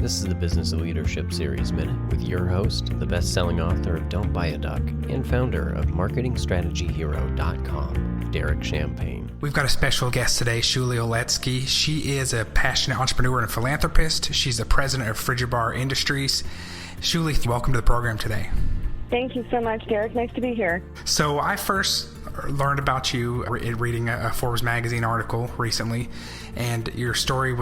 This is the Business of Leadership Series Minute with your host, the best-selling author of Don't Buy a Duck and founder of MarketingStrategyHero.com, Derek Champagne. We've got a special guest today, Shuly Oletzky. She is a passionate entrepreneur and philanthropist. She's the president of Frigibar Industries. Shuly, welcome to the program today. Thank you so much, Derek. Nice to be here. So I first learned about you reading a Forbes magazine article recently, and your story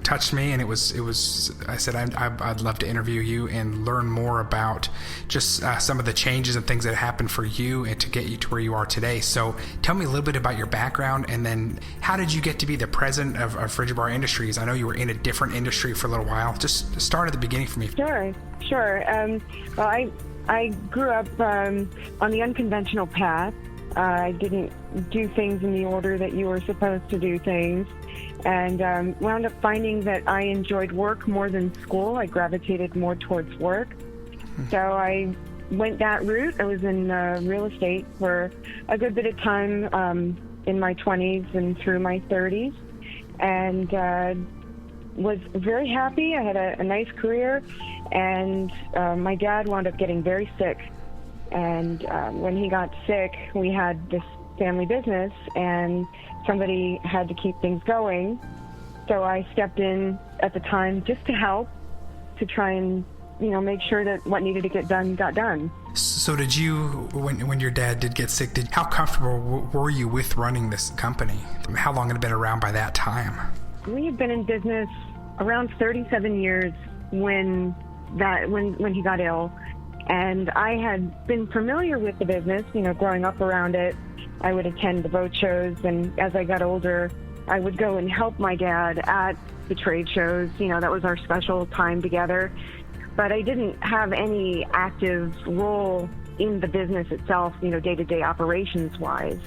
touched me, and it was I said I'd love to interview you and learn more about just some of the changes and things that happened for you and to get you to where you are today. So tell me a little bit about your background, and then how did you get to be the president of Frigibar Industries? I know you were in a different industry for a little while. Just start at the beginning for me. Sure. Well, I grew up on the unconventional path. I didn't do things in the order that you were supposed to do things, and wound up finding that I enjoyed work more than school. I gravitated more towards work. So I went that route. I was in real estate for a good bit of time in my 20s and through my 30s, and was very happy. I had a nice career, and my dad wound up getting very sick. And when he got sick, we had this family business, and somebody had to keep things going. So I stepped in at the time just to help, to try and make sure that what needed to get done got done. So did you, when your dad did get sick, how comfortable were you with running this company? How long had it been around by that time? We had been in business around 37 years when he got ill. And I had been familiar with the business, growing up around it. I would attend the boat shows, and as I got older, I would go and help my dad at the trade shows. That was our special time together. But I didn't have any active role in the business itself, day-to-day operations-wise.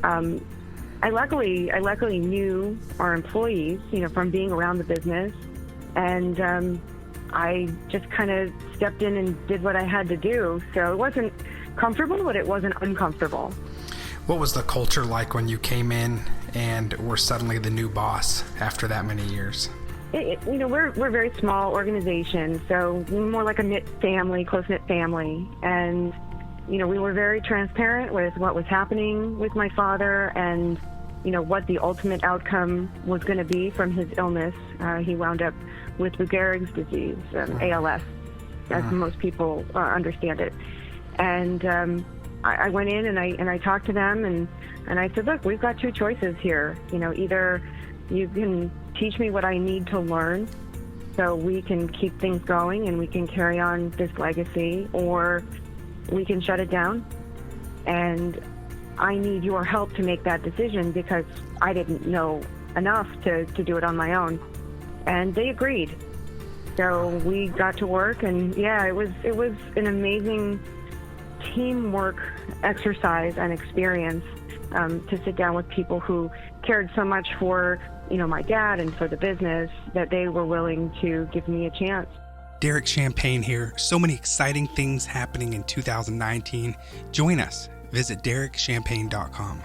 I luckily knew our employees, from being around the business, and I just kind of stepped in and did what I had to do. So it wasn't comfortable, but it wasn't uncomfortable. What was the culture like when you came in and were suddenly the new boss after that many years? We're a very small organization, so more like a close-knit family. And, we were very transparent with what was happening with my father and, what the ultimate outcome was going to be from his illness. He wound up with Lou Gehrig's disease, ALS, as most people understand it. And I went in and I talked to them and I said, look, we've got two choices here. Either you can teach me what I need to learn so we can keep things going and we can carry on this legacy, or we can shut it down. And I need your help to make that decision because I didn't know enough to do it on my own. And they agreed. So we got to work, and it was an amazing teamwork exercise and experience to sit down with people who cared so much for, my dad and for the business that they were willing to give me a chance. Derek Champagne here. So many exciting things happening in 2019. Join us. Visit DerekChampagne.com.